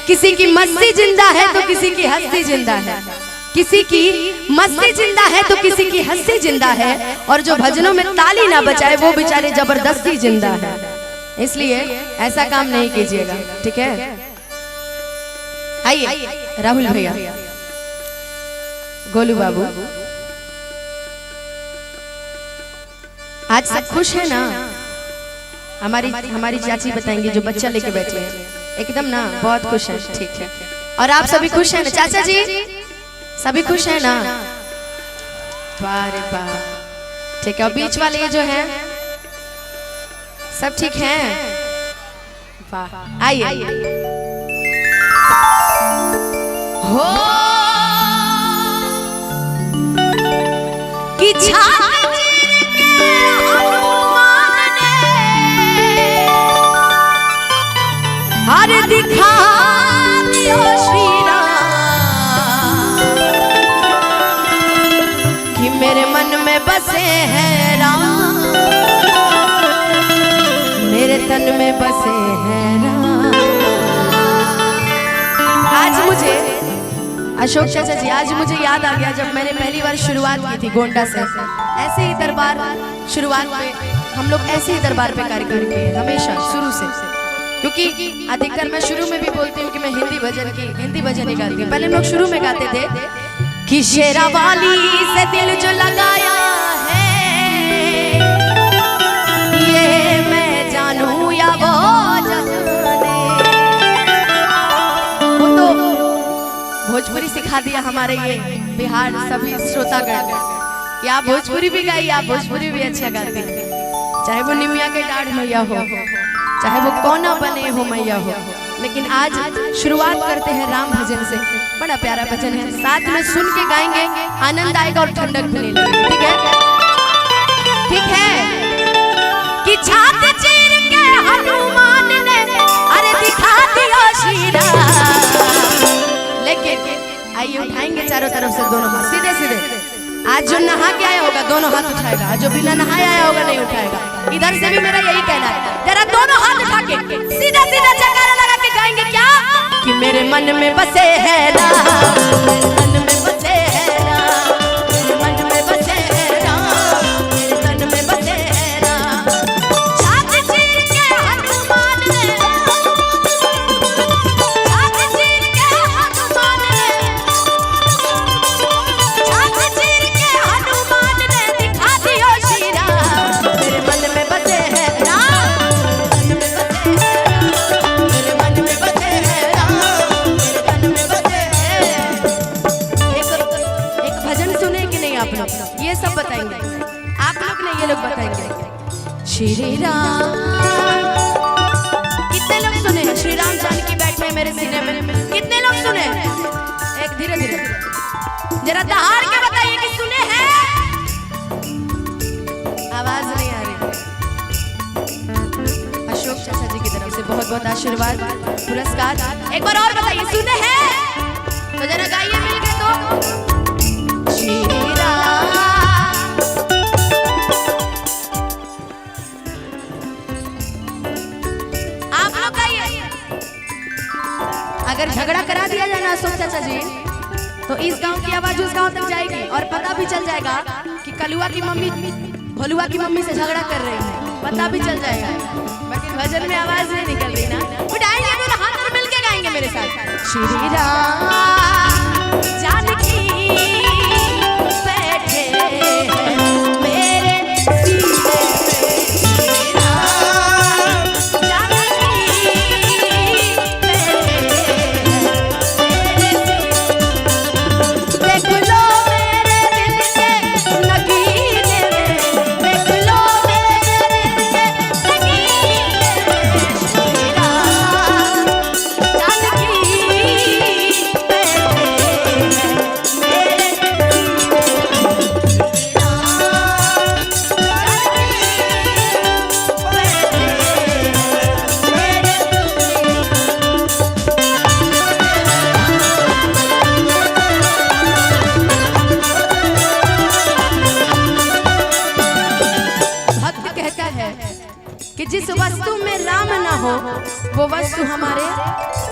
किसी की मस्ती जिंदा है तो किसी की हंसी जिंदा है, किसी की मस्ती जिंदा है तो किसी की हंसी जिंदा है, और जो भजनों में ताली ना बजाए वो बेचारे जबरदस्ती जिंदा है। इसलिए ऐसा काम नहीं कीजिएगा, ठीक है। आइए राहुल भैया, गोलू बाबू, आज सब खुश है ना? हमारी चाची बताएंगी जो बच्चा लेके बैठे हैं, एकदम ना बहुत खुश है, ठीक है। और आप सभी खुश हैं ना चाचा जी? सभी खुश हैं ना? वाह रे वाह, ठीक है। और बीच वाले जो हैं सब ठीक हैं? वाह, आइए। हो कि अरे दिखा दियो श्री राम कि मेरे मन में बसे हैं राम, मेरे तन में बसे हैं राम। आज मुझे अशोक चाचा जी, आज मुझे याद आ गया जब मैंने पहली बार शुरुआत की थी गोंडा से। ऐसे ही दरबार शुरुआत पे हम लोग ऐसे ही दरबार पे कार्यक्रम किए हमेशा शुरू से, क्योंकि अधिकतर मैं शुरू में भी बोलती हूँ कि मैं हिंदी भजन ही गाती हूँ। पहले हम लोग शुरू में गाते थे कि शेरा वाली से दिल जो लगाया है ये मैं जानूं या वो जाने। वो तो भोजपुरी सिखा दिया हमारे ये बिहार सभी श्रोतागण कि आप भोजपुरी भी गाइए, आप भोजपुरी भी अच्छा गाते हैं, चाहे वो निमिया के डाढ़ मैया हो, चाहे वो कौना बने हो मैया हो। लेकिन आज शुरुआत करते हैं राम भजन से। बड़ा प्यारा भजन है, साथ में सुन के गाएंगे, आनंद आएगा और ठंडक मिलेगी, ठीक है? ठीक है कि छात चीर के हनुमान ने अरे दिखा दिया श्री राम। लेकिन आइए उठाएंगे चारों तरफ से दोनों हाथ सीधे सीधे। आज जो नहा के आया होगा दोनों हाथ उठाएगा, जो बिना नहाए आया होगा नहीं उठाएगा। इधर से भी मेरा यही कहना है, जरा दोनों हाथ उठा के सीधा सीधा जयकारा लगा के गाएंगे क्या कि मेरे मन में बसे हैं राम, मेरे तन में बसे हैं राम, मेरे मन में बसे हैं राम, मेरे तन में बसे हैं राम। छात चीर के हनुमान ने, छात चीर के हनुमान ने, छात चीर के हनुमान ने दिखा दियो श्री राम। मेरे मन में बसे हैं राम, मेरे मन में बसे हैं राम, मेरे तन में बसे हैं। एक भजन सुने कि नहीं आप लोग? ये सब बताएंगे आप लोग नहीं, ये लोग बताएंगे। श्री राम कितने लोग सुने? श्री राम जानकी बैठे हैं मेरे सीने में, कितने लोग सुने? एक धीरे धीरे जरा दहाड़ के बताइए कि सुने हैं। आवाज नहीं आ रही। अशोक चाचा जी की तरफ से बहुत बहुत आशीर्वाद पुरस्कार। एक बार और बताइए सुने हैं तो जरा गाइए मिलके तो। श्री राम आप लोग गाइए। अगर झगड़ा करा दिया जाए ना अशोक चाचा जी तो इस गांव की आवाज उस गांव तक जाएगी और पता भी चल जाएगा कि कलुआ की मम्मी भोलुआ की मम्मी से झगड़ा कर रही है, पता भी चल जाएगा। बाकी भजन में आवाज नहीं निकल रही ना, उठाएंगे दोनों हाथ और मिलके गाएंगे मेरे साथ। श्री राम जानकी बैठे मेरे सीने पे, श्री राम जानकी बैठे मेरे सीने। देख लो मेरे दिल के नगीने में, देख लो मेरे दिल के नगीने में, श्री राम जानकी कि जिस वस्तु में राम ना हो वो वस्तु हमारे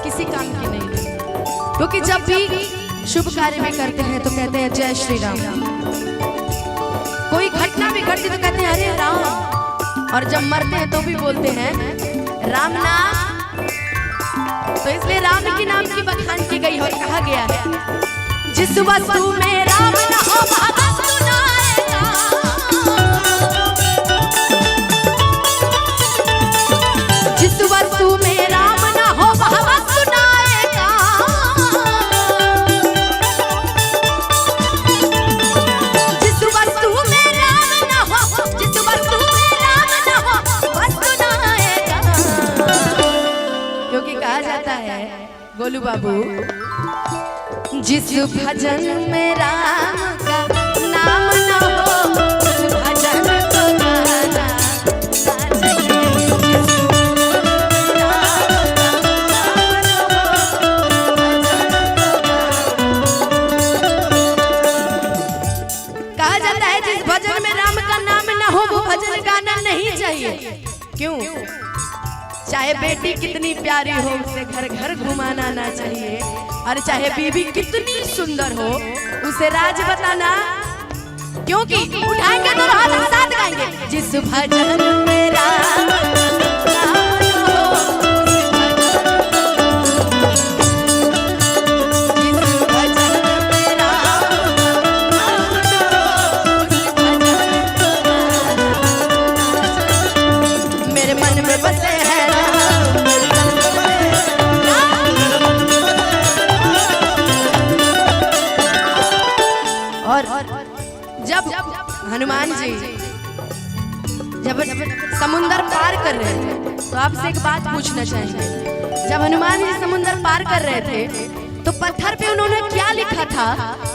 किसी काम की नहीं। क्योंकि जब भी शुभ कार्य में करते हैं तो कहते हैं जय श्री राम। कोई घटना भी घटती तो कहते हैं हरे राम, और जब मरते हैं तो भी बोलते हैं राम नाम। तो इसलिए राम के नाम की बखान की गई और कहा गया है जिस वस्तु में राम न हो वस्तु न आएगा। जिस वस्तु में राम न हो वस्तु न आएगा। जिस वस्तु में राम न हो, जिस वस्तु में राम न हो वस्तु न आएगा। क्योंकि कहा जाता है गोलू बाबू, जिस भजन में राम का नाम न हो उस भजन को गाना ना चाहिए। कहा जाता है जिस भजन में राम का नाम न हो वो भजन गाना नहीं चाहिए। क्यों? चाहे बेटी कितनी प्यारी हो उसे घर घर घुमाना ना चाहिए, और चाहे बीवी कितनी सुंदर हो उसे राज बताना। क्योंकि उठाएंगे तो हाथ साथ गाएंगे जिस भजन में राम मेरे मन में बसे है जब हनुमान जी जब समुंदर पार कर रहे थे तो आपसे एक बात पूछना चाहेंगे। जब हनुमान जी समुंदर पार कर रहे थे तो पत्थर पे उन्होंने क्या लिखा था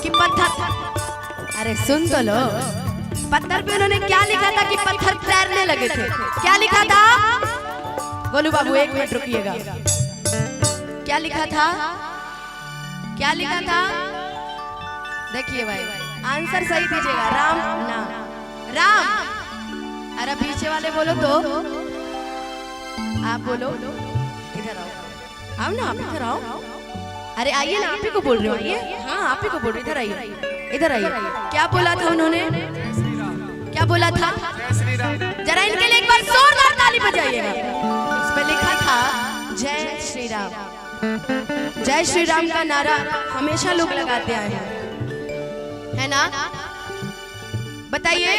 कि पत्थर, अरे सुन तो लो, पत्थर पे उन्होंने क्या लिखा था कि पत्थर तैरने लगे थे। क्या लिखा था गोलू बाबू, एक मिनट रुकिएगा। क्या लिखा था, क्या लिखा था? देखिए भाई, आंसर सही दीजिएगा। राम ना राम। अरे पीछे वाले बोलो तो आप बोलो, इधर आओ, आओ ना, आप इधर आओ। अरे आइए ना, आप ही को बोल रहे हो, आइए। हाँ आप ही को बोल रहे, इधर आइए, इधर आइए। क्या बोला था उन्होंने, क्या बोला था? जरा इनके लिए एक बार जोरदार ताली बजाइएगा। इस पे लिखा था जय श्री राम। जय श्री राम का नारा हमेशा लोग लगाते आए हैं, है ना? बताइए।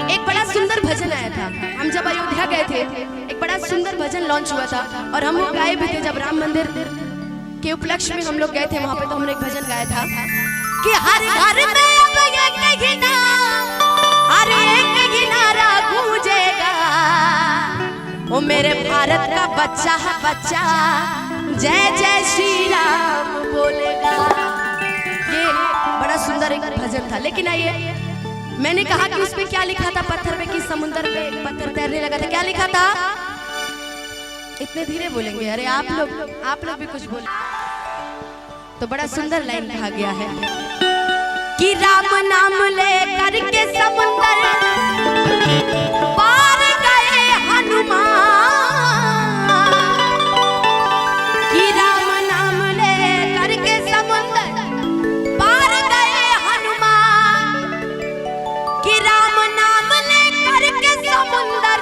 एक बड़ा सुंदर भजन आया था, हम जब अयोध्या गए थे एक बड़ा सुंदर भजन लॉन्च हुआ था और हम लोग गाए भी थे। जब राम मंदिर के उपलक्ष्य में हम लोग गए थे वहां पे, तो हमने एक भजन गाया था कि हर घर में अब एक गिना, हर एक गिनारा गूंजेगा, वो मेरे भारत का बच्चा है बच्चा, जय जय श्री राम बोलेगा। ये बड़ा सुंदर एक भजन था। लेकिन आइए, मैंने कहा कि उसमें क्या लिखा था पत्थर पे, कि समुंदर पे पत्थर तैरने लगा था। क्या लिखा था? इतने धीरे बोलेंगे, अरे आप लोग भी कुछ बोले। तो बड़ा सुंदर लाइन कहा गया है कि राम नाम ले करके समुंदर पार गए हनुमान, कि राम नाम ले करके समुंदर पार गए हनुमान, कि राम नाम ले करके समुंदर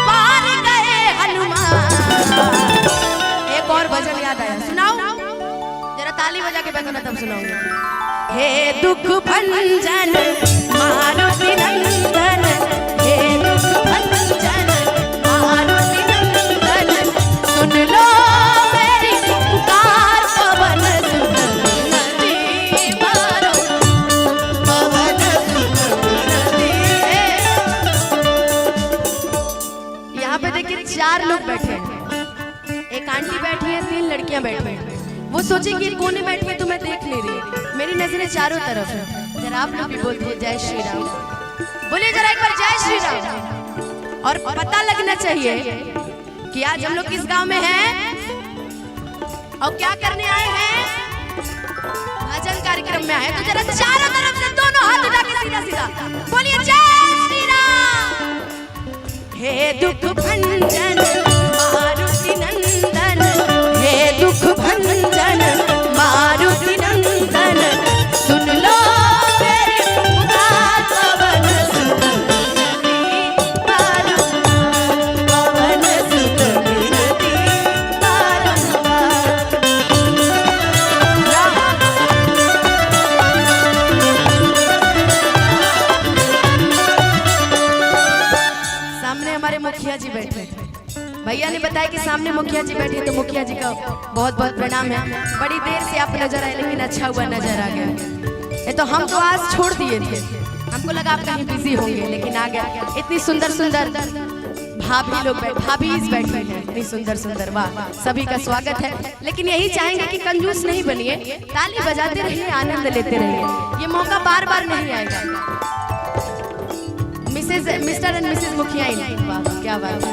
पार गए हनुमान। एक और भजन याद आया, सुनाओ जरा, ताली बजा के बैठो ना तब सुनाऊंगी। हे दुख भंजन मारुति नंदन, हे दुख भंजन मारुति नंदन, सुन लो मेरी पुकार पवन सुत नदी मारो, पवन सुत नदी। यहाँ पे देखिए 4 लोग बैठे हैं, एक आंटी बैठी है, 3 लड़कियां बैठी हैं। वो सोचेंगे कोने बैठी है तो मैं देख नहीं रही, मेरी नजरें चारों तरफ है। जरा आप लोग भी बोलते हैं जय श्री राम, बोलिए जरा एक बार जय श्री राम। और पता लगना चाहिए कि आज हम लोग किस गांव में हैं और क्या करने आए हैं। भजन कार्यक्रम में आए, तो जरा चारों तरफ से दोनों हाथ उठा के सीधा सीधा बोलिए जय श्री राम। हे दुख भंजन मारुति नंदन, बताया कि सामने मुखिया जी बैठे, तो मुखिया जी का बहुत बहुत प्रणाम है। बड़ी देर से आप नजर आए, लेकिन अच्छा हुआ नजर आ गया। ये तो हम तो आज छोड़ दिए थे, हमको लगा आप कहीं बिजी होंगे, लेकिन आ गया। इतनी सुंदर सुंदर भाभी लोग भाभी बैठी हैं, इतनी सुंदर सुंदर, वाह, सभी का स्वागत है। लेकिन यही चाहेंगे कि कंजूस नहीं बनिए, ताली बजाते रहिए, आनंद लेते रहिए, ये मौका बार बार नहीं आएगा। मिस्टर एंड मिसेज मुखिया, वाह क्या बात है।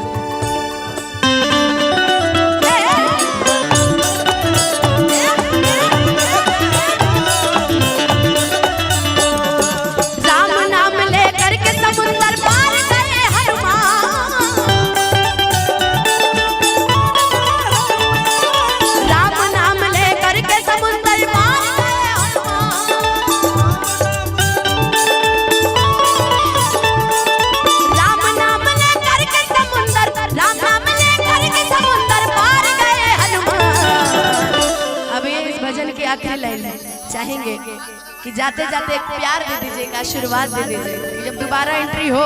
राम नाम लेकर के समुंदर पार गए हनुमान, राम नाम लेकर के समुंदर पार गए हनुमान, राम नाम लेकर के समुंदर, राम नाम लेकर के समुंदर पार गए हनुमान। अब ये इस भजन के आखिरी लाइन चाहेंगे कि जाते जाते एक प्यार दे दीजिए, एक आशीर्वाद दे दीजिए, जब दोबारा एंट्री हो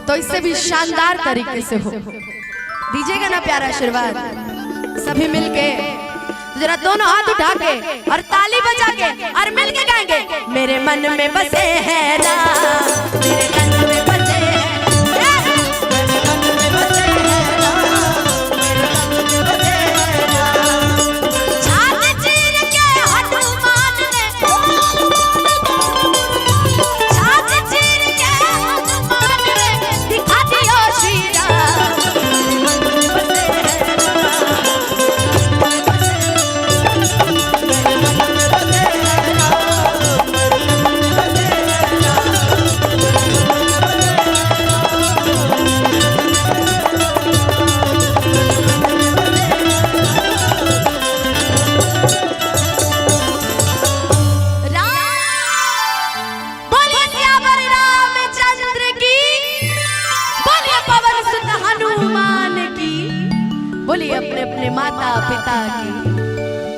तो इससे भी शानदार तरीके से हो। दीजिएगा ना प्यार आशीर्वाद, सभी मिलके जरा दोनों हाथ उठा के और ताली बजा के और मिलके गाएंगे। मेरे मन में बसे है ना, मेरे मन में